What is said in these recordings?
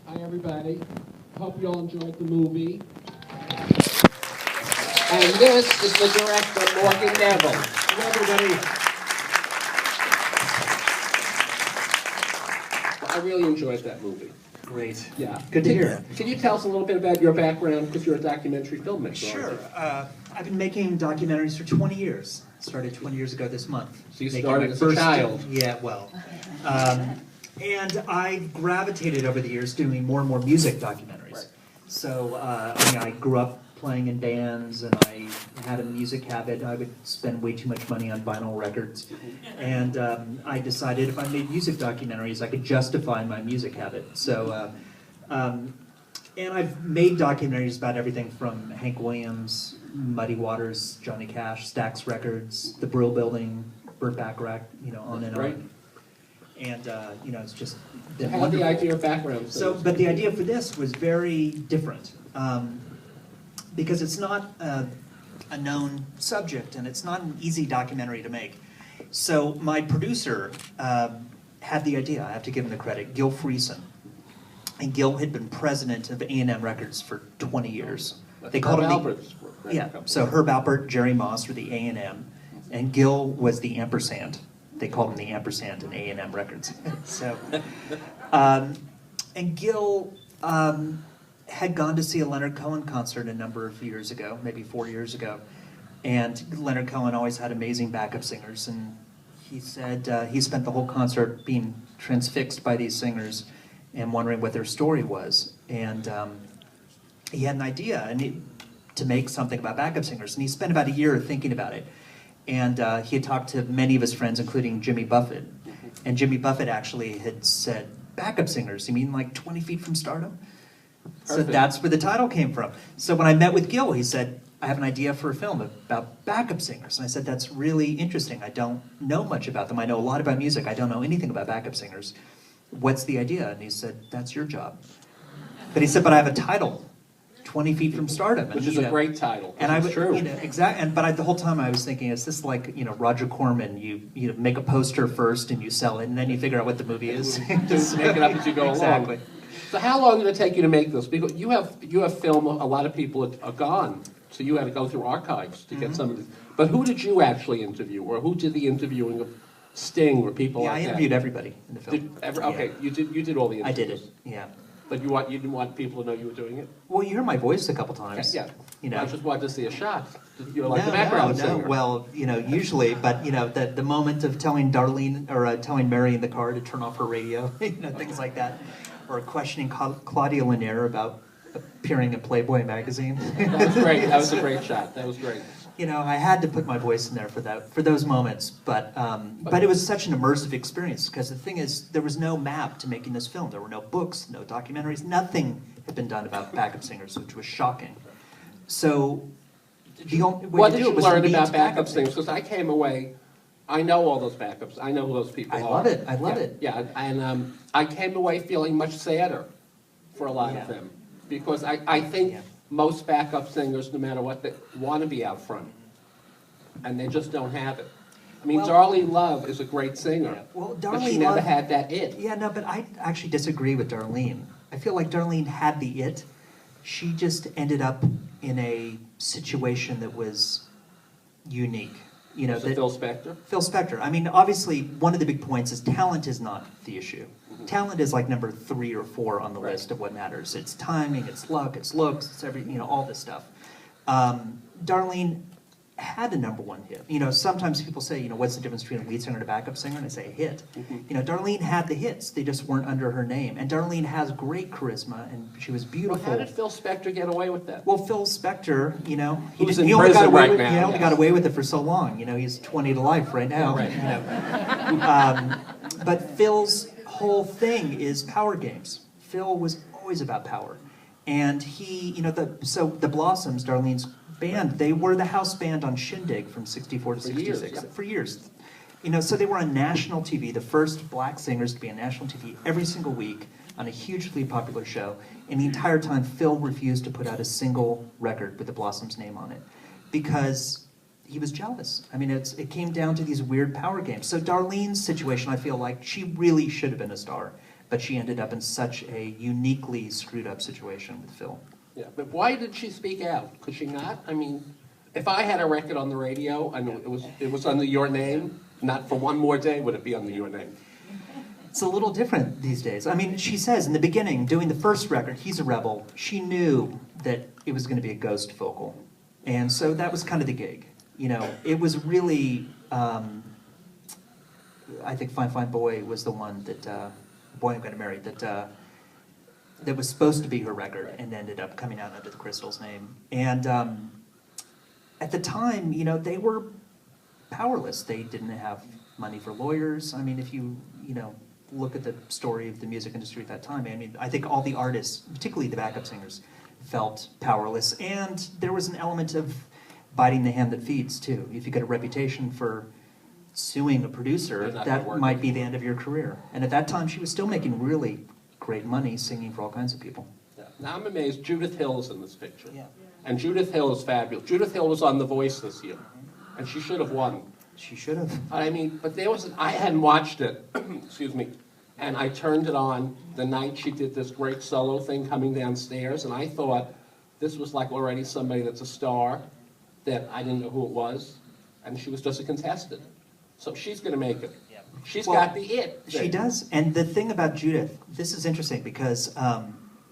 Hi, everybody. Hope you all enjoyed the movie. And this is the director, Morgan Neville. Hello, everybody. Well, I really enjoyed that movie. Great. Yeah. Good to hear. Can you tell us a little bit about your background, because you're a documentary filmmaker? Sure. I've been making documentaries for 20 years. Started 20 years ago this month. So you Making started my as a child. Yeah, well. And I gravitated over the years doing more and more music documentaries. Right. So I grew up playing in bands, and I had a music habit. I would spend way too much money on vinyl records. And I decided if I made music documentaries, I could justify my music habit. So, and I've made documentaries about everything from Hank Williams, Muddy Waters, Johnny Cash, Stax Records, the Brill Building, Burt Bacharach, on and Right. on. And, it's just So been how did wonderful. the idea of background? So, but the idea for this was very different, because it's not a known subject, and it's not an easy documentary to make. So my producer had the idea. I have to give him the credit, Gil Friesen. And Gil had been president of A&M Records for 20 years. They called him Albert's. yeah. So Herb Alpert, Jerry Moss were the A&M, and Gil was the ampersand. They called him the ampersand in A&M Records. So, and Gil had gone to see a Leonard Cohen concert a number of years ago, maybe 4 years ago, and Leonard Cohen always had amazing backup singers, and he said he spent the whole concert being transfixed by these singers and wondering what their story was, and he had an idea to make something about backup singers, and he spent about a year thinking about it. And he had talked to many of his friends, including Jimmy Buffett. And Jimmy Buffett actually had said, backup singers, you mean like 20 feet from stardom? So Perfect. that's where the title came from. So when I met with Gil, he said, I have an idea for a film about backup singers. And I said, that's really interesting. I don't know much about them. I know a lot about music. I don't know anything about backup singers. What's the idea? And he said, that's your job. But he said, but I have a title. 20 Feet from Stardom. Which is a great title. And I it's would, true. Exactly. But the whole time I was thinking, is this like, Roger Corman? You make a poster first and you sell it, and then you figure out what the movie is. Just make it up as you go Exactly. along. So how long did it take you to make this? Because you have film, a lot of people are gone, so you had to go through archives to get some of this. But who did you actually interview, or who did the interviewing of Sting or people Yeah, like I that? interviewed everybody in the film. Okay, you did all the interviews. I did it. Yeah. But you didn't want people to know you were doing it? Well, you heard my voice a couple times. Yeah. You I know. just wanted to see a shot. You're like the background singer. Well, usually, but the moment of telling Darlene or telling Mary in the car to turn off her radio, things like that, or questioning Claudia Lanier about appearing in Playboy magazine. That was great. That was a great shot. That was great. I had to put my voice in there for those moments, but it was such an immersive experience, because the thing is, there was no map to making this film. There were no books, no documentaries, nothing had been done about backup singers, which was shocking. So the only way What to did do you it was learn to meet about backup singers? Because I came away, I know all those backups. I know who those people I are. love it. I love Yeah, it. Yeah, and I came away feeling much sadder for a lot Yeah. of them. Because I think Yeah. most backup singers, no matter what, they want to be out front. And they just don't have it. I mean, Well- Darlene Love is a great singer. Yeah. Well, but she Darlene never Love- had that it. Yeah, no, but I actually disagree with Darlene. I feel like Darlene had the it. She just ended up in a situation that was unique. Was it Phil Spector? Phil Spector. I mean, obviously, one of the big points is talent is not the issue. Talent is like number 3 or 4 on the Right. list of what matters. It's timing, it's luck, it's looks, it's all this stuff. Darlene had a number 1 hit. Sometimes people say, what's the difference between a lead singer and a backup singer? And I say a hit. Darlene had the hits. They just weren't under her name. And Darlene has great charisma, and she was Well, beautiful. how did Phil Spector get away with that? Well, Phil Spector, Who's in he only prison got away right with, now, he only yes. got away with it for so long. He's 20 to life right now. Right. But Phil's whole thing is power games. Phil was always about power, and he, the Blossoms, Darlene's band, they were the house band on Shindig from '64 to '66 years, yeah. for years. So they were on national TV, the first black singers to be on national TV every single week on a hugely popular show. And the entire time, Phil refused to put out a single record with the Blossoms' name on it because he was jealous. I mean, it came down to these weird power games. So Darlene's situation, I feel like she really should have been a star. but she ended up in such a uniquely screwed up situation with Phil. Yeah, but why did she speak out? Could she not? I mean, if I had a record on the radio and it was under your name, not for one more day would it be under your name. It's a little different these days. I mean, she says in the beginning, doing the first record, He's a Rebel, she knew that it was going to be a ghost vocal. And so that was kind of the gig. You know, it was really, I think Fine Fine Boy was the one that, Boy I'm Gonna Marry, that was supposed to be her record and ended up coming out under the Crystal's name. And at the time, you know, they were powerless. They didn't have money for lawyers. I mean, if you know, look at the story of the music industry at that time, I mean, I think all the artists, particularly the backup singers, felt powerless. And there was an element of biting the hand that feeds, too. If you get a reputation for suing a producer, that might be the end of your career. And at that time, she was still making really great money singing for all kinds of people. Yeah. Now I'm amazed Judith Hill's in this picture. Yeah. And Judith Hill is fabulous. Judith Hill was on The Voice this year, and she should have won. She should have. I mean, but I hadn't watched it, excuse me, and I turned it on the night she did this great solo thing coming downstairs, and I thought this was like already somebody that's a star that I didn't know who it was, and she was just a contestant. So she's going to make it. Yeah. She's got the it. She does. And the thing about Judith, this is interesting because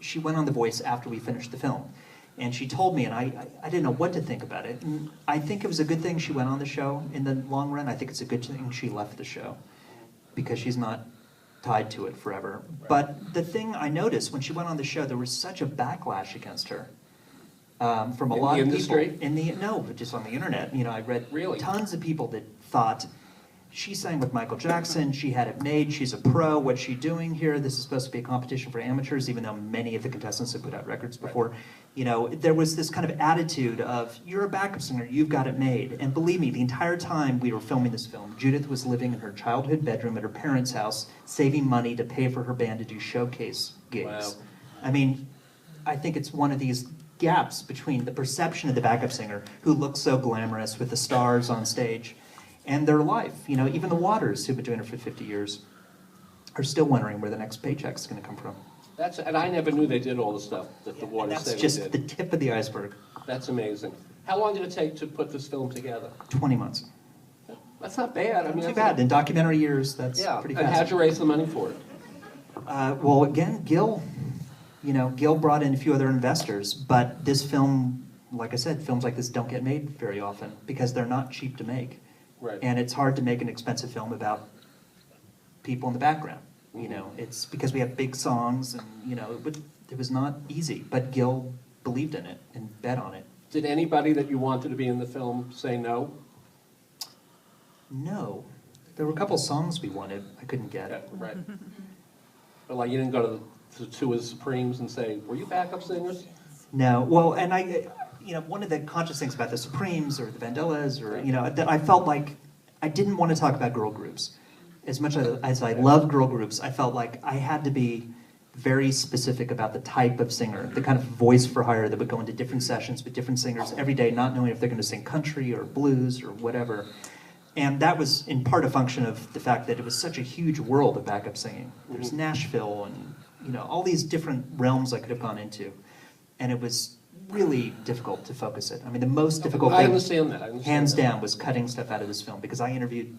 she went on The Voice after we finished the film. And she told me, and I didn't know what to think about it. And I think it was a good thing she went on the show in the long run. I think it's a good thing she left the show because she's not tied to it forever. Right. But the thing I noticed when she went on the show, there was such a backlash against her from a lot of industry? people. No, but just on the internet. You know, I read tons of people that thought she sang with Michael Jackson, she had it made, she's a pro, what's she doing here? This is supposed to be a competition for amateurs, even though many of the contestants have put out records before. Right. You know, there was this kind of attitude of, you're a backup singer, you've got it made. And believe me, the entire time we were filming this film, Judith was living in her childhood bedroom at her parents' house, saving money to pay for her band to do showcase gigs. Wow. I mean, I think it's one of these gaps between the perception of the backup singer, who looks so glamorous with the stars on stage, and their life. You know, even the Waters, who've been doing it for 50 years, are still wondering where the next paycheck's going to come from. And I never knew they did all the stuff that the Waters said they did. That's just the tip of the iceberg. That's amazing. How long did it take to put this film together? 20 months. That's not bad. I mean, not too bad. In documentary years, that's pretty fast. And how'd you raise the money for it? Well, again, Gil brought in a few other investors, but this film, like I said, films like this don't get made very often because they're not cheap to make. Right. And it's hard to make an expensive film about people in the background. You know, it's because we have big songs, and you know, it was not easy. But Gil believed in it and bet on it. Did anybody that you wanted to be in the film say no? No, there were a couple songs we wanted. I couldn't get. Yeah, right. But like, you didn't go to his Supremes and say, "Were you backup singers?" No. Well, and you know, one of the conscious things about the Supremes or the Vandellas, or you know, that I felt like I didn't want to talk about girl groups. As much as I love girl groups, I felt like I had to be very specific about the type of singer, the kind of voice for hire that would go into different sessions with different singers every day, not knowing if they're going to sing country or blues or whatever. And that was in part a function of the fact that it was such a huge world of backup singing. There's Nashville and you know all these different realms I could have gone into, and it was really difficult to focus it. I mean, the most difficult thing, hands down, was cutting stuff out of this film because I interviewed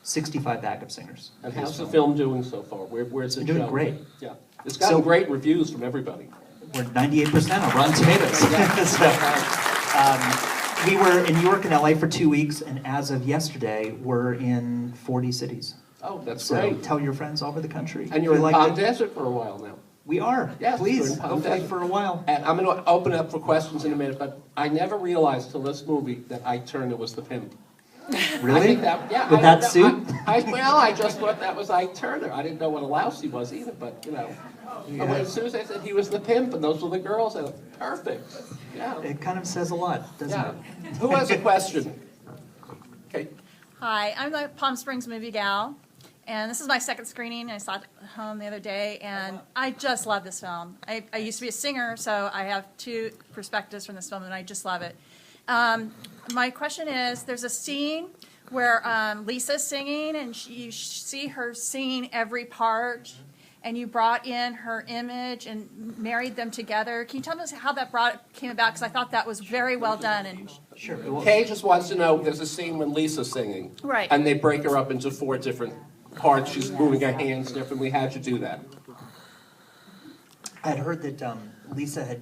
65 backup singers. And how's the film doing so far? Where's it doing great. Yeah, it's gotten great reviews from everybody. We're 98% on Rotten Tomatoes. We were in New York and LA for 2 weeks, and as of yesterday, we're in 40 cities. Oh, that's great. So tell your friends all over the country. And you're in Palm Desert for a while now. We are. Yes, please. Hopefully for a while. And I'm going to open up for questions in a minute, but I never realized till this movie that Ike Turner was the pimp. Really? With that suit? I just thought that was Ike Turner. I didn't know what a louse he was either, but you know. Yeah. As soon as I said he was the pimp and those were the girls, I thought, perfect. Yeah. It kind of says a lot, doesn't it? Who has a question? Okay. Hi, I'm the Palm Springs movie gal, and this is my second screening. I saw it at home the other day, and I just love this film. I used to be a singer, so I have two perspectives from this film, and I just love it. My question is, there's a scene where Lisa's singing, and you see her singing every part, and you brought in her image and married them together. Can you tell us how that came about? Because I thought that was very well done. And Sure. Kay just wants to know, there's a scene when Lisa's singing. Right. And they break her up into 4 different parts. She's moving her hands differently. How'd you do that? I had heard that Lisa had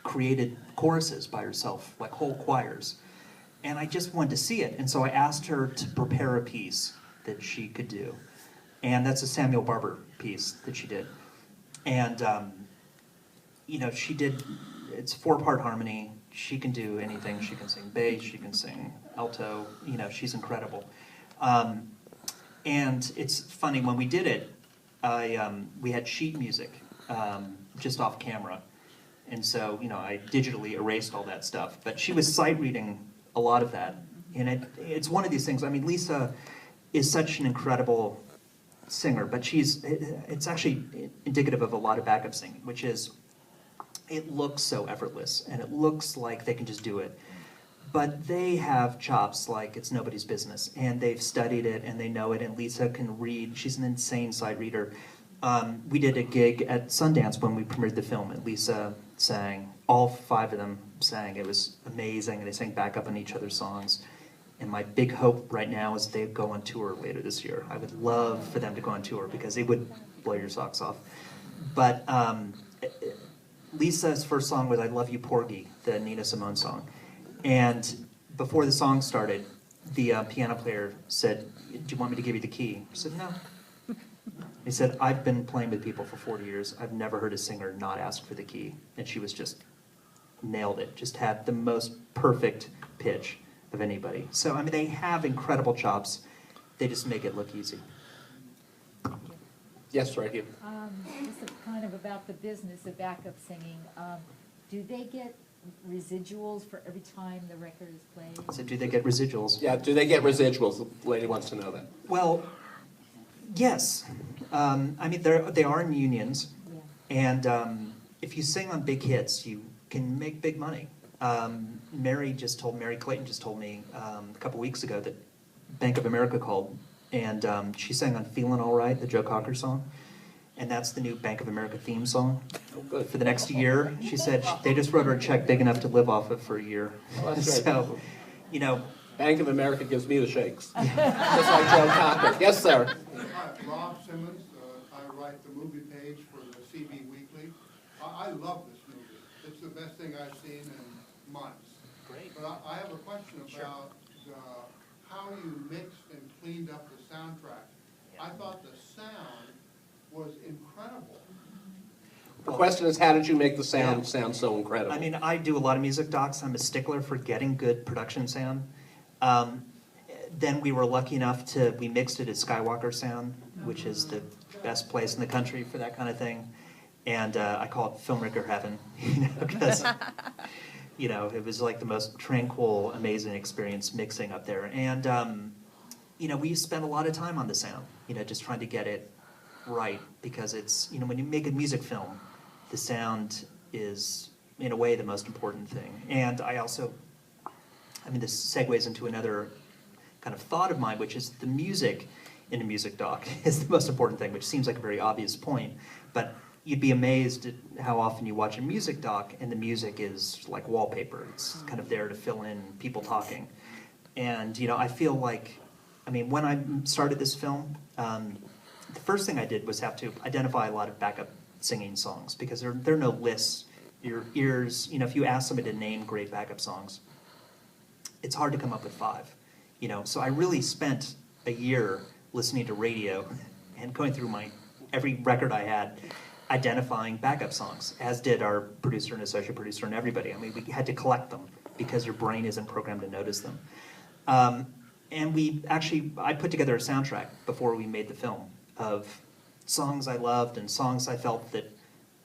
created choruses by herself, like whole choirs. And I just wanted to see it. And so I asked her to prepare a piece that she could do. And that's a Samuel Barber piece that she did. And, she did, it's 4-part harmony. She can do anything. She can sing bass, she can sing alto. She's incredible. And it's funny, when we did it, we had sheet music just off camera. And so, I digitally erased all that stuff. But she was sight reading a lot of that. And it's one of these things. I mean, Lisa is such an incredible singer, but it's actually indicative of a lot of backup singing, which is, it looks so effortless, and it looks like they can just do it. But they have chops like it's nobody's business, and they've studied it, and they know it, and Lisa can read. She's an insane sight reader. We did a gig at Sundance when we premiered the film, and Lisa sang. All 5 of them sang. It was amazing, and they sang backup on each other's songs. And my big hope right now is they go on tour later this year. I would love for them to go on tour because it would blow your socks off. But Lisa's first song was I Love You Porgy, the Nina Simone song. And before the song started, the piano player said, "Do you want me to give you the key?" I said, "No." He said, "I've been playing with people for 40 years. I've never heard a singer not ask for the key." And she was just nailed it, just had the most perfect pitch of anybody. So, I mean, they have incredible chops. They just make it look easy. Yes, right here. This is kind of about the business of backup singing. Do they get residuals for every time the record is played? So do they get residuals? Yeah, do they get residuals? The lady wants to know that. Well, yes. I mean, they are in unions. Yeah. And if you sing on big hits, you can make big money. Mary Clayton just told me a couple weeks ago that Bank of America called, and she sang on "Feelin' All Right," the Joe Cocker song, and that's the new Bank of America theme song for the next year. She said they just wrote her a check big enough to live off of for a year. Oh, that's right. So, Bank of America gives me the shakes. Just like Joe Cocker. Yes, sir. Hi, Rob Simmons. I write the movie page for the CB Weekly. I love this movie. It's the best thing I've seen in months. Great. But I have a question about how you mixed and cleaned up the soundtrack. I thought the sound was incredible. The question is, how did you make the sound sound so incredible? I mean, I do a lot of music docs. I'm a stickler for getting good production sound. Then we were lucky enough we mixed it at Skywalker Sound, which is the best place in the country for that kind of thing. And I call it filmmaker heaven, because it was like the most tranquil, amazing experience mixing up there. And we spent a lot of time on the sound, just trying to get it right, because it's when you make a music film, the sound is in a way the most important thing. And this segues into another kind of thought of mine, which is the music in a music doc is the most important thing, which seems like a very obvious point, but you'd be amazed at how often you watch a music doc and the music is like wallpaper. It's kind of there to fill in people talking. And, I feel like, when I started this film, the first thing I did was have to identify a lot of backup singing songs, because there are no lists. Your ears, if you ask somebody to name great backup songs, it's hard to come up with 5. So I really spent a year listening to radio and going through every record I had, identifying backup songs, as did our producer and associate producer and everybody. We had to collect them because your brain isn't programmed to notice them. And I put together a soundtrack before we made the film of songs I loved and songs I felt that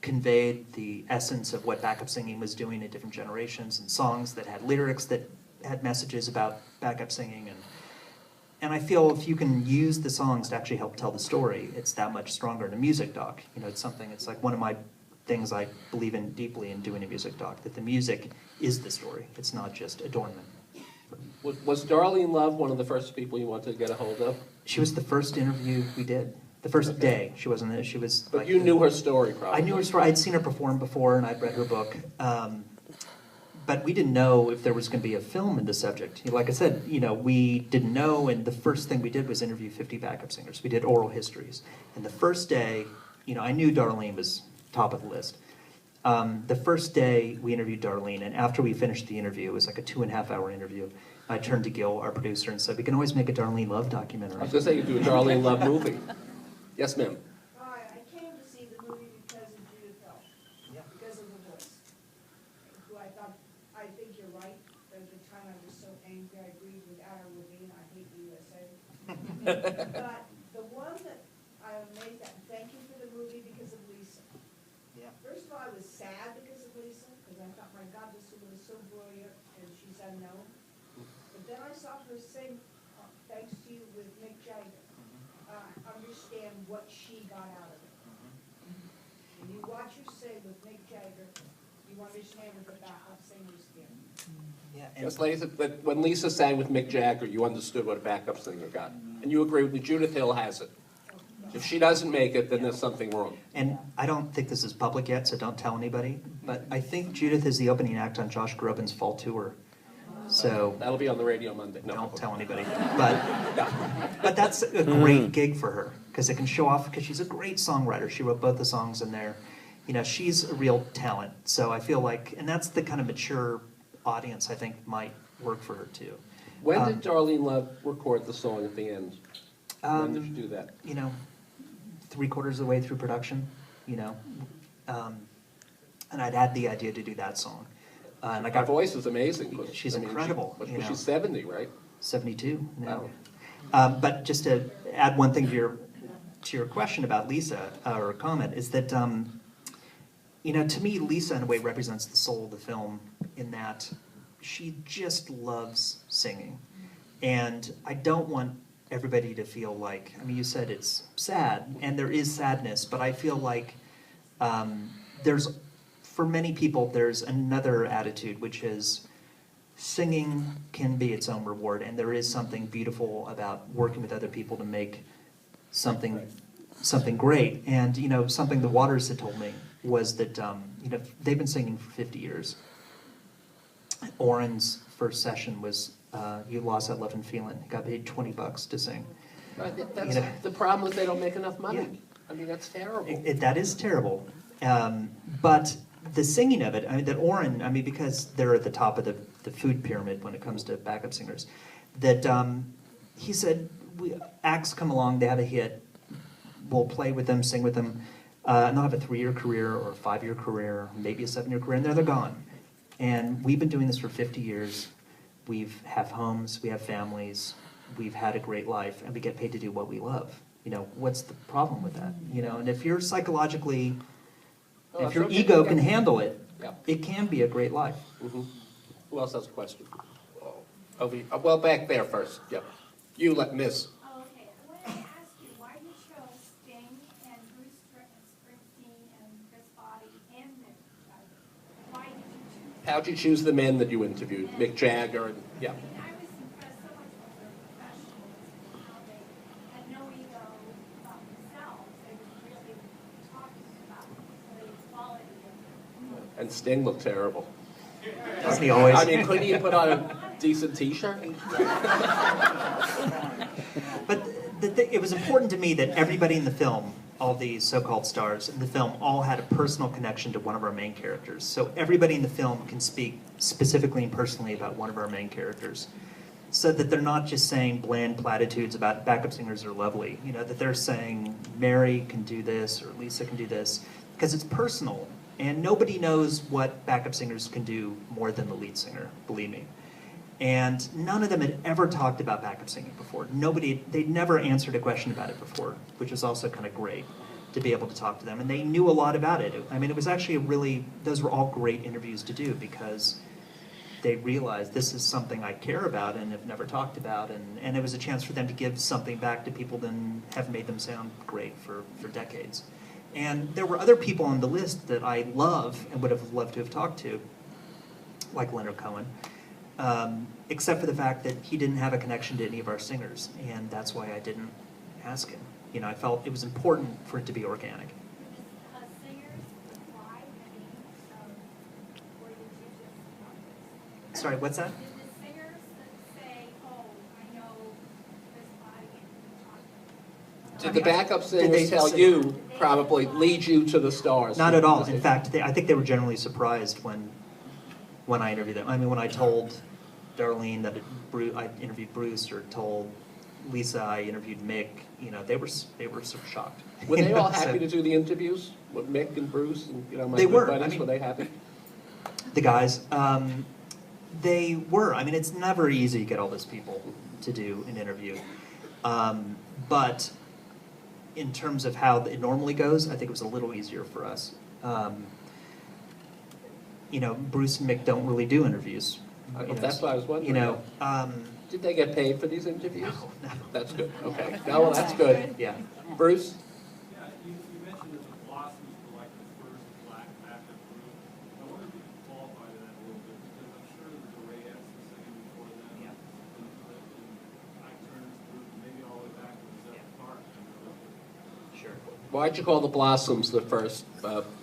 conveyed the essence of what backup singing was doing in different generations, and songs that had lyrics that had messages about backup singing. And I feel if you can use the songs to actually help tell the story, it's that much stronger in a music doc. It's like one of my things I believe in deeply in doing a music doc, that the music is the story. It's not just adornment. Was Darlene Love one of the first people you wanted to get a hold of? She was the first interview we did. The first Okay. day, she wasn't there. She was. But like, you knew her story, probably. I knew her story. I'd seen her perform before, and I'd read her book. But we didn't know if there was going to be a film in the subject. Like I said, we didn't know, and the first thing we did was interview 50 backup singers. We did oral histories. And the first day, I knew Darlene was top of the list. The first day we interviewed Darlene, and after we finished the interview, it was like a 2.5-hour interview, I turned to Gil, our producer, and said, we can always make a Darlene Love documentary. I was going to say, you do a Darlene Love movie. Yes, ma'am. Hi, I came to see the movie because of Judith Hill, because of the voice. Who I think you're right. At the time I was so angry, I agreed with Adam Levine, I hate the USA. But the one that I am amazed at, and thank you for the movie because of Lisa. Yeah. First of all, I was sad because of Lisa, because I thought, my God, this woman is so brilliant, and she's unknown. But then I saw her sing, thanks to you, with Mick Jagger. Understand what she got out of it. When you watch her sing with Mick Jagger, you understand what the backup singers get. Yeah, Yes, ladies, but when Lisa sang with Mick Jagger, you understood what a backup singer got. And you agree with me, Judith Hill has it. If she doesn't make it, then there's something wrong. And I don't think this is public yet, so don't tell anybody. But I think Judith is the opening act on Josh Groban's fall tour. So That'll be on the radio Monday. No. don't tell anybody. But that's a great gig for her because it can show off because she's a great songwriter. She wrote both the songs in there. She's a real talent. So I feel like, and that's the kind of mature audience I think might work for her too. When did Darlene Love record the song at the end? When did you do that? 3/4 of the way through production, and I'd had the idea to do that song. And I Her got voice is amazing. She's incredible, She's 70, right? 72 now. Wow. But just to add one thing to your question about Lisa, or comment, is that, to me, Lisa in a way represents the soul of the film in that she just loves singing. And I don't want everybody to feel like, you said it's sad, and there is sadness, but I feel like for many people, there's another attitude, which is singing can be its own reward, and there is something beautiful about working with other people to make something great. And something the Waters had told me was that they've been singing for 50 years. Oren's first session was "You Lost That Love and Feeling." He got paid $20 to sing. That's the problem is they don't make enough money. Yeah. That's terrible. That is terrible. But the singing of it, that Oren, because they're at the top of the food pyramid when it comes to backup singers, that he said, acts come along, they have a hit, we'll play with them, sing with them, and they'll have a 3-year career or a 5-year career, maybe a 7-year career, and they're gone. And we've been doing this for 50 years. We have homes, we have families, we've had a great life, and we get paid to do what we love. What's the problem with that? And if you're psychologically... if your ego can handle it, it can be a great life. Mm-hmm. Who else has a question? Well, back there first. Yep. You let Miss. Oh, okay. I wanted to ask you why you chose Sting and Bruce Springsteen and Chris Botti and Mick Jagger. Why did you choose? How'd you choose the men that you interviewed? Mick Jagger and I was impressed so much with their professionalism and how they had no ego about themselves. They were really talking about the quality of and Sting looked terrible. Doesn't he always? Couldn't he put on a decent T-shirt? But it was important to me that everybody in the film, all these so-called stars in the film, all had a personal connection to one of our main characters. So everybody in the film can speak specifically and personally about one of our main characters. So that they're not just saying bland platitudes about backup singers are lovely. That they're saying Mary can do this or Lisa can do this. Because it's personal. And nobody knows what backup singers can do more than the lead singer, believe me. And none of them had ever talked about backup singing before. They'd never answered a question about it before, which was also kind of great to be able to talk to them. And they knew a lot about it. It was actually those were all great interviews to do because they realized this is something I care about and have never talked about. And it was a chance for them to give something back to people that have made them sound great for decades. And there were other people on the list that I love and would have loved to have talked to, like Leonard Cohen, except for the fact that he didn't have a connection to any of our singers, and that's why I didn't ask him. You know, I felt it was important for it to be organic. Singers reply, I mean, or did you just? Sorry, what's that? Did the singers say, oh, I know this body and talk? Did the backup Did they singers tell say- you, probably lead you to the stars? Not at all. In fact, I think they were generally surprised when I interviewed them. I mean, when I told Darlene that I interviewed Bruce, or told Lisa I interviewed Mick, you know, they were sort of shocked. Were they You know, all so- happy to do the interviews with Mick and Bruce and, you know, my They good were. buddies? I mean- Were they happy? The guys, they were. I mean, it's never easy to get all those people to do an interview. But in terms of how it normally goes, I think it was a little easier for us. You know, Bruce and Mick don't really do interviews. You know, That's what I was wondering. You know, Did they get paid for these interviews? no. That's good, okay. No, well, that's good. Yeah. Bruce? Yeah, you mentioned that the Blossoms were like the first black backup group. I wonder if you could qualify that a little bit, because I'm sure that the Rayettes were singing before them. Yeah. And Ike Turner's group, maybe all the way back to Zephyr Park. Sure. Why'd you call the Blossoms the first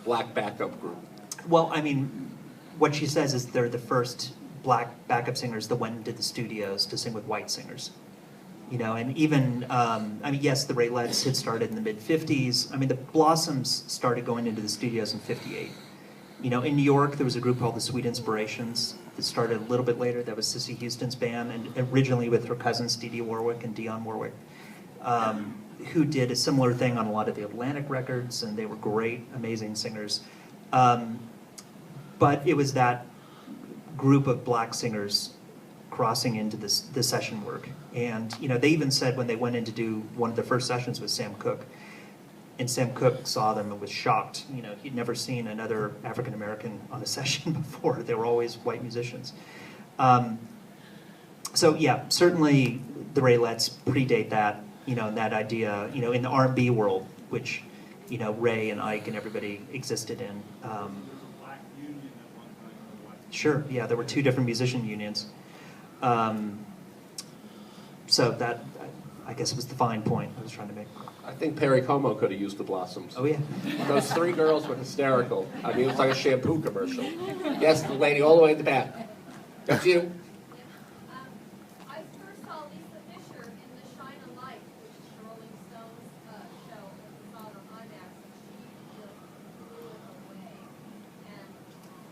black backup group? Well, I mean, what she says is they're the first black backup singers that went into the studios to sing with white singers. You know, and even, I mean, yes, the Rayettes had started in the mid-'50s. I mean, the Blossoms started going into the studios in '58. You know, in New York, there was a group called the Sweet Inspirations that started a little bit later. That was Cissy Houston's band, and originally with her cousins, Dee Dee Warwick and Dionne Warwick, who did a similar thing on a lot of the Atlantic records, and they were great, amazing singers. But it was that group of black singers crossing into the session work. And, you know, they even said when they went in to do one of the first sessions with Sam Cooke, and Sam Cooke saw them and was shocked. You know, he'd never seen another African American on a session before. They were always white musicians. So yeah, certainly the Rayettes predate that, you know, and that idea, you know, in the R&B world, which, you know, Ray and Ike and everybody existed in. There's a black union at one time in the West. Sure, yeah, there were two different musician unions. So that, I guess, was the fine point I was trying to make. I think Perry Como could have used the Blossoms. Oh, yeah. Those three girls were hysterical. I mean, it was like a shampoo commercial. Yes, the lady all the way in the back. That's you. I first saw Lisa Fisher in the Shine a Light, which is the Rolling Stones show that was on IMAX, and she just blew it away. And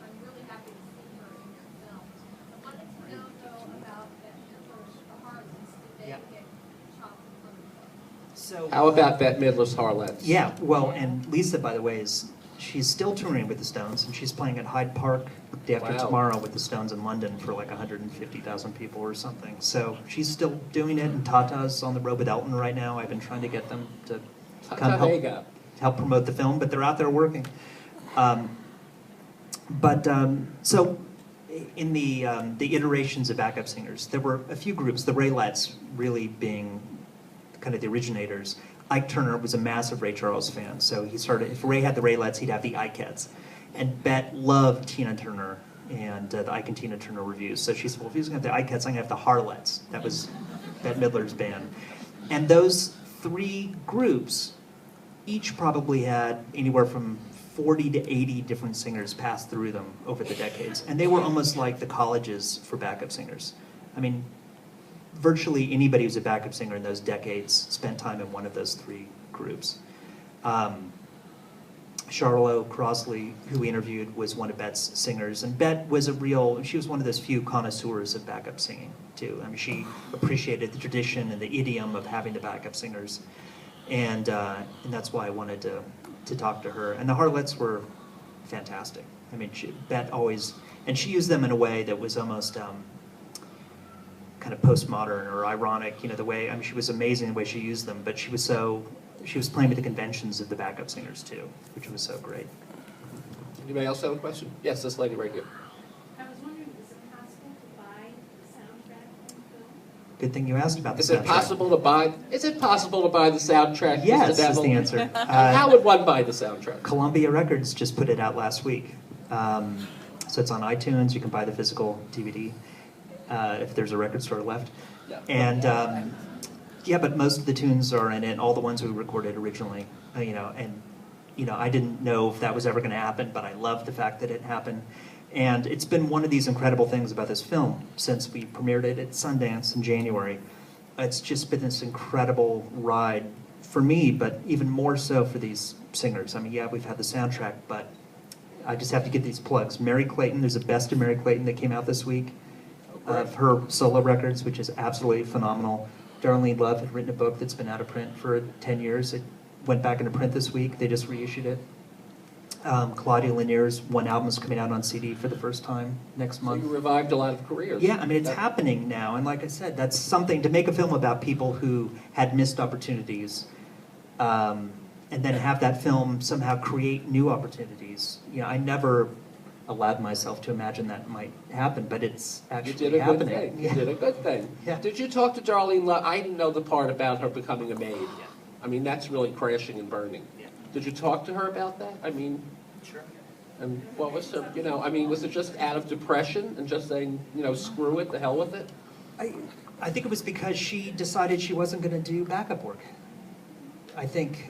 I'm really happy to see her in your film. I wanted to know, though, about that Midler's The Harleys. Did they Yeah. get chopped and buttered? So, How about Bette Midler's Harlettes? Yeah, well, and Lisa, by the way, she's still touring with the Stones, and she's playing at Hyde Park day after Wow. tomorrow with the Stones in London for like 150,000 people or something. So she's still doing it, and Tata's on the road with Elton right now. I've been trying to get them to come Tata Vega. help promote the film, but they're out there working. So in the iterations of backup singers, there were a few groups, the Rayettes really being kind of the originators. Ike Turner was a massive Ray Charles fan, so he started, if Ray had the Rayettes, he'd have the Ikeettes. And Bette loved Tina Turner and the Ike and Tina Turner reviews. So she said, well, if he's going to have the Ikeettes, I'm going to have the Harlettes. That was Bette Midler's band. And those three groups each probably had anywhere from 40 to 80 different singers pass through them over the decades. And they were almost like the colleges for backup singers. I mean, virtually anybody who's a backup singer in those decades spent time in one of those three groups. Charlotte Crossley, who we interviewed, was one of Bette's singers. And Bette was she was one of those few connoisseurs of backup singing, too. I mean, she appreciated the tradition and the idiom of having the backup singers. And that's why I wanted to talk to her. And the Harlettes were fantastic. I mean, Bette always, and she used them in a way that was almost kind of postmodern or ironic, you know, the way, I mean, she was amazing the way she used them, but she was playing with the conventions of the backup singers too, which was so great. Anybody else have a question? Yes, this lady right here. I was wondering, is it possible to buy the soundtrack from the film? Good thing you asked about the Is it soundtrack. possible to buy? Is it possible to buy the soundtrack? Yes, Mr. is Neville? the answer. How would one buy the soundtrack? Columbia Records just put it out last week. So it's on iTunes. You can buy the physical DVD if there's a record store left. Yeah. And Yeah, but most of the tunes are in it, all the ones we recorded originally, and I didn't know if that was ever going to happen, but I love the fact that it happened. And it's been one of these incredible things about this film since we premiered it at Sundance in January. It's just been this incredible ride for me, but even more so for these singers. I mean, yeah, we've had the soundtrack, but I just have to get these plugs. Mary Clayton, there's a Best of Mary Clayton that came out this week of her solo records, which is absolutely phenomenal. Darlene Love had written a book that's been out of print for 10 years. It went back into print this week. They just reissued it. Claudia Lanier's one album is coming out on CD for the first time next So month. you revived a lot of careers. Yeah, I mean, it's happening now. And like I said, that's something to make a film about people who had missed opportunities and then have that film somehow create new opportunities. I never allowed myself to imagine that might happen, but it's You actually did a good happening. thing. You Yeah. did a good thing. Yeah. Did you talk to Darlene Love? I didn't know the part about her becoming a maid. Yeah. I mean, that's really crashing and burning. Yeah. Did you talk to her about that? I mean, Sure. and what was her, I mean, was it just out of depression and just saying, screw it, the hell with it? I think it was because she decided she wasn't going to do backup work. I think,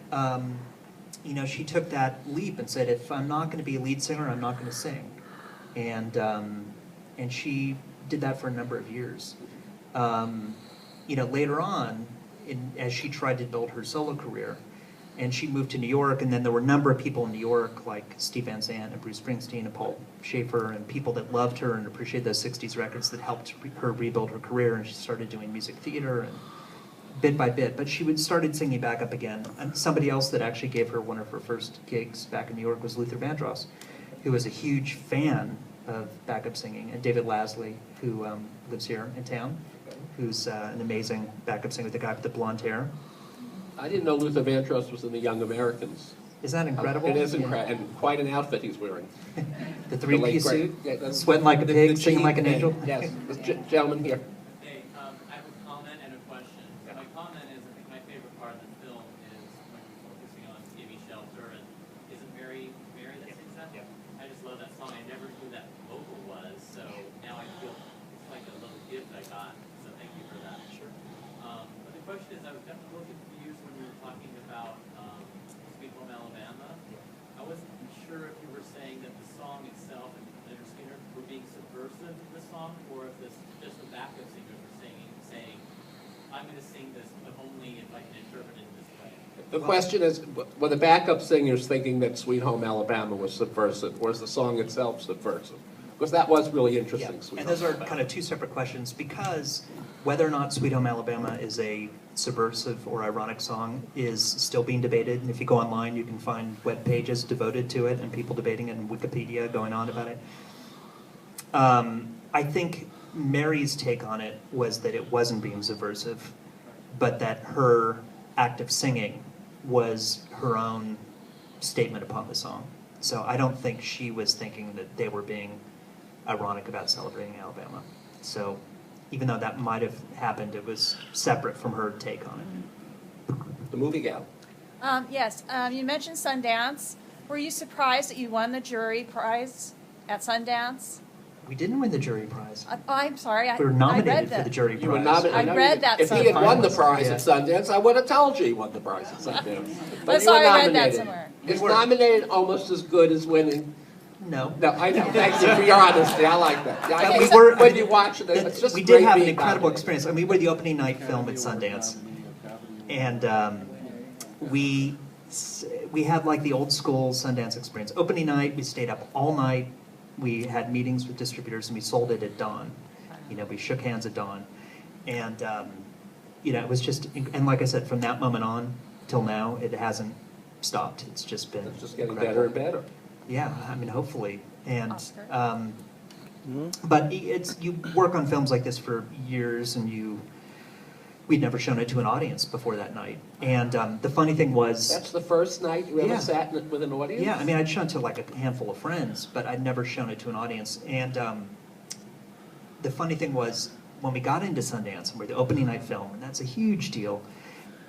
she took that leap and said, if I'm not going to be a lead singer, I'm not going to sing. And she did that for a number of years. Later on, as she tried to build her solo career, and she moved to New York, and then there were a number of people in New York, like Steve Van Zandt and Bruce Springsteen and Paul Schaefer, and people that loved her and appreciated those 60s records that helped her rebuild her career, and she started doing music theater, and bit by bit. But she started singing back up again. And somebody else that actually gave her one of her first gigs back in New York was Luther Vandross, who was a huge fan of backup singing, and David Lasley, who lives here in town, who's an amazing backup singer, the guy with the blonde hair. I didn't know Luther Vandross was in the Young Americans. Isn't that incredible? It is Yeah. incredible, and quite an outfit he's wearing. The late three-piece great- suit, yeah, that's- sweating like a the pig, singing jean like an thing. angel. Yes, this gentleman here. Hey, I have a comment and a question. My comment is, I think my favorite part of the film is when you're focusing on Give Me Shelter, and is it Mary that sings that? I just love that song. I never knew who that vocal was, so now I feel it's like a little gift I got, so thank you for that. Sure. But the question is, I was definitely a little confused when you were talking about Sweet Home Alabama. I wasn't sure if you were saying that the song itself and Leonard Skinner were being subversive of the song, or if just the backup singers were saying, I'm going to sing this, but only if I can interpret it in this way. The question is, were the backup singers thinking that Sweet Home Alabama was subversive, or is the song itself subversive? Because that was really interesting, Sweet And Home those are Alabama. kind of two separate questions, because whether or not Sweet Home Alabama is a subversive or ironic song is still being debated. And if you go online, you can find web pages devoted to it and people debating it, and Wikipedia going on about it. I think Mary's take on it was that it wasn't being subversive, but that her act of singing was her own statement upon the song. So I don't think she was thinking that they were being ironic about celebrating Alabama. So even though that might have happened, it was separate from her take on it. The movie gal. Yes, you mentioned Sundance. Were you surprised that you won the jury prize at Sundance? We didn't win the jury prize. I'm sorry. We were I read nominated for that. the jury You were prize. nominated. I know read you- that If he had won the somewhere. prize at Sundance, I would have told you he won the prize at Sundance. But you sorry, were I read that nominated. somewhere. Is We were. nominated almost as good as winning? No. No, I know. Thank you for your honesty. I like that. Yeah, I But think we were- when you watch it, it's just We great did have an being incredible nominated. experience. I mean, we were the opening night film at Sundance. And we had like the old school Sundance experience. Opening night, we stayed up all night. We had meetings with distributors, and we sold it at dawn. We shook hands at dawn. And, it was just, and like I said, from that moment on till now, it hasn't stopped. It's just been It's just getting incredible. better and better. Yeah, I mean, hopefully. And, Oscar. but you work on films like this for years, and we'd never shown it to an audience before that night. And the funny thing was, That's the first night you ever Yeah. sat in it with an audience? yeah, I mean, I'd shown it to like a handful of friends, but I'd never shown it to an audience. And the funny thing was, when we got into Sundance, and we're the opening night film, and that's a huge deal,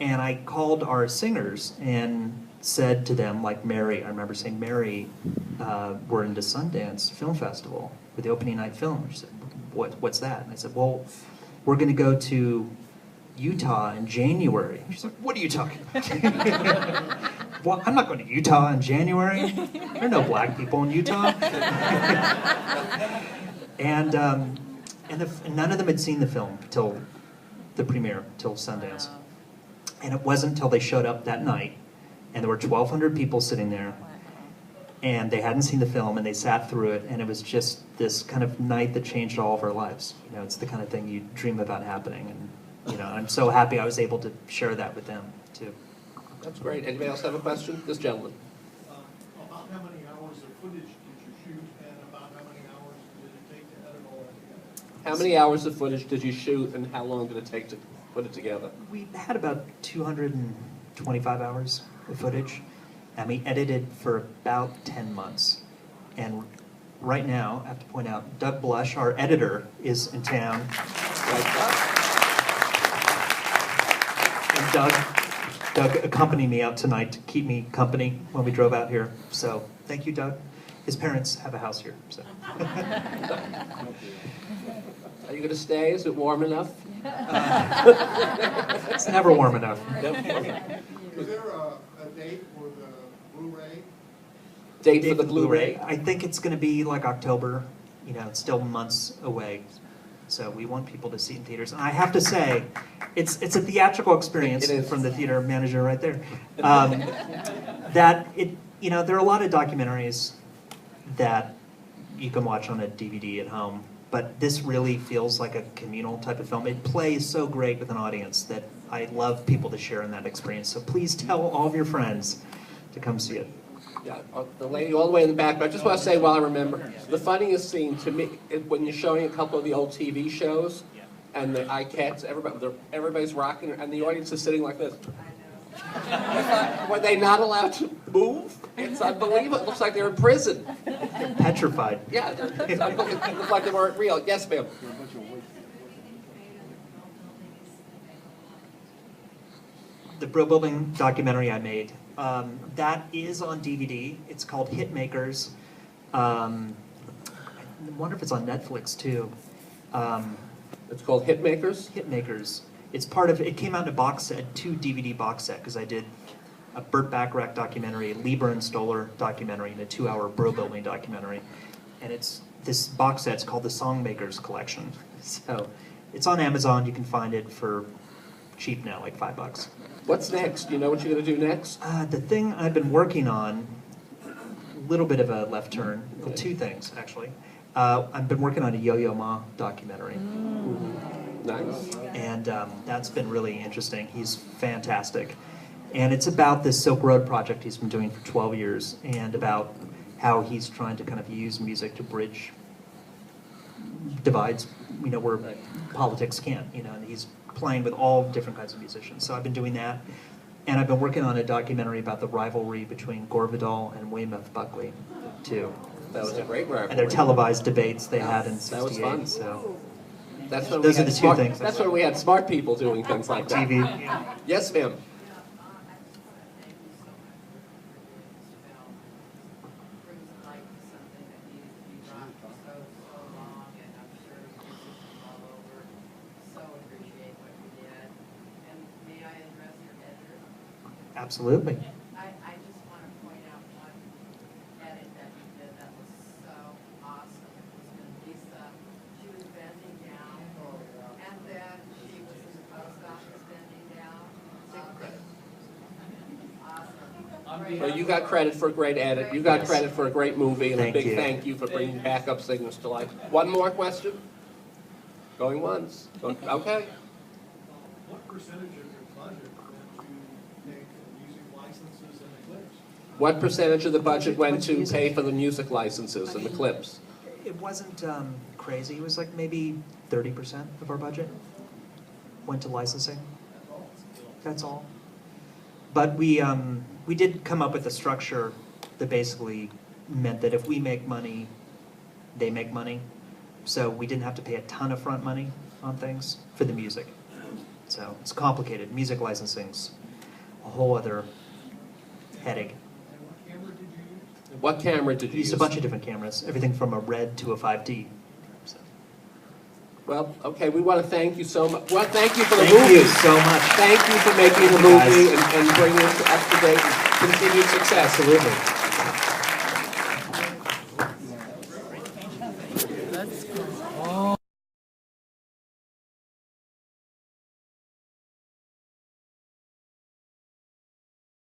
and I called our singers and said to them, like Mary, I remember saying, Mary, we're into Sundance Film Festival with the opening night film. She said, what's that? And I said, well, we're going to go to Utah in January. She's like, what are you talking about? Well, I'm not going to Utah in January. There are no black people in Utah. and none of them had seen the film till the premiere, till Sundance. And it wasn't until they showed up that night, and there were 1,200 people sitting there, and they hadn't seen the film, and they sat through it, and it was just this kind of night that changed all of our lives. You know, it's the kind of thing you dream about happening, and you know, I'm so happy I was able to share that with them too. That's great. Anybody else have a question? This gentleman. About how many hours of footage did you shoot, and about how many hours did it take to edit all that together? How many hours of footage did you shoot, and how long did it take to put it together? We had about 225 hours of footage, and we edited for about 10 months. And right now, I have to point out, Doug Blush, our editor, is in town. And Doug accompanied me out tonight to keep me company when we drove out here. So thank you, Doug. His parents have a house here. So. Are you going to stay? Is it warm enough? It's never warm enough. Is there a date for the Blu-ray? Date for the Blu-ray? I think it's going to be like October. You know, it's still months away. So we want people to see it in theaters. And I have to say, it's a theatrical experience from the theater manager right there. You know, there are a lot of documentaries that you can watch on a DVD at home, but this really feels like a communal type of film. It plays so great with an audience that I love people to share in that experience. So please tell all of your friends to come see it. Yeah, the lady all the way in the back. But I just want to say, while I remember, the funniest scene to me, when you're showing a couple of the old TV shows, and the iCats, everybody's rocking, and the audience is sitting like this. Were they not allowed to move? It's unbelievable. It looks like they're in prison. Petrified. Yeah, it looks like they weren't real. Yes, ma'am. The Bro Building documentary I made, that is on DVD. It's called Hitmakers. I wonder if it's on Netflix too. It's called Hitmakers? Hitmakers. It's part of, it came out in a box set, 2 DVD box set, because I did a Burt Bacharach documentary, a Lieber and Stoller documentary, and a 2-hour Bro Building documentary. And it's, this box set's called the Songmakers Collection. So it's on Amazon. You can find it for cheap now, like $5. What's next? Do you know what you're going to do next? The thing I've been working on, a little bit of a left turn, well, 2 things actually. I've been working on a Yo-Yo Ma documentary. Nice. And that's been really interesting. He's fantastic. And it's about this Silk Road project he's been doing for 12 years, and about how he's trying to kind of use music to bridge divides, you know, where politics can't, you know, and he's playing with all different kinds of musicians. So I've been doing that. And I've been working on a documentary about the rivalry between Gore Vidal and Weymouth Buckley, too. That was a great rivalry. And their televised debates they had in That was fun. '68. So That's when those we are had the 2 things. That's when we had smart people doing things like that. TV. Yes, ma'am. Absolutely. I just want to point out one edit that you did that was so awesome. It was when Lisa, she was bending down, and then she was in the post office bending down. Awesome. So you got credit for a great edit. You got credit for a great movie, and Thank a big you. thank you for bringing backup singers to life. One more question? Going once. Okay. What percentage of your budget went to pay for music licenses and the clips? What percentage of the budget went to pay for the music licenses and the clips? It wasn't crazy. It was like maybe 30% of our budget went to licensing. That's all. But we did come up with a structure that basically meant that if we make money, they make money. So we didn't have to pay a ton of front money on things for the music. So it's complicated. Music licensing's a whole other headache. And what camera did you use? What camera did you We used use? a bunch of different cameras, everything from a Red to a 5D. So. Well, okay, we want to thank you so much. Well, thank you for the Thank movie. you so much. Thank you for making the Thank you, movie and bringing us to up to date and continued success. Absolutely. Oh,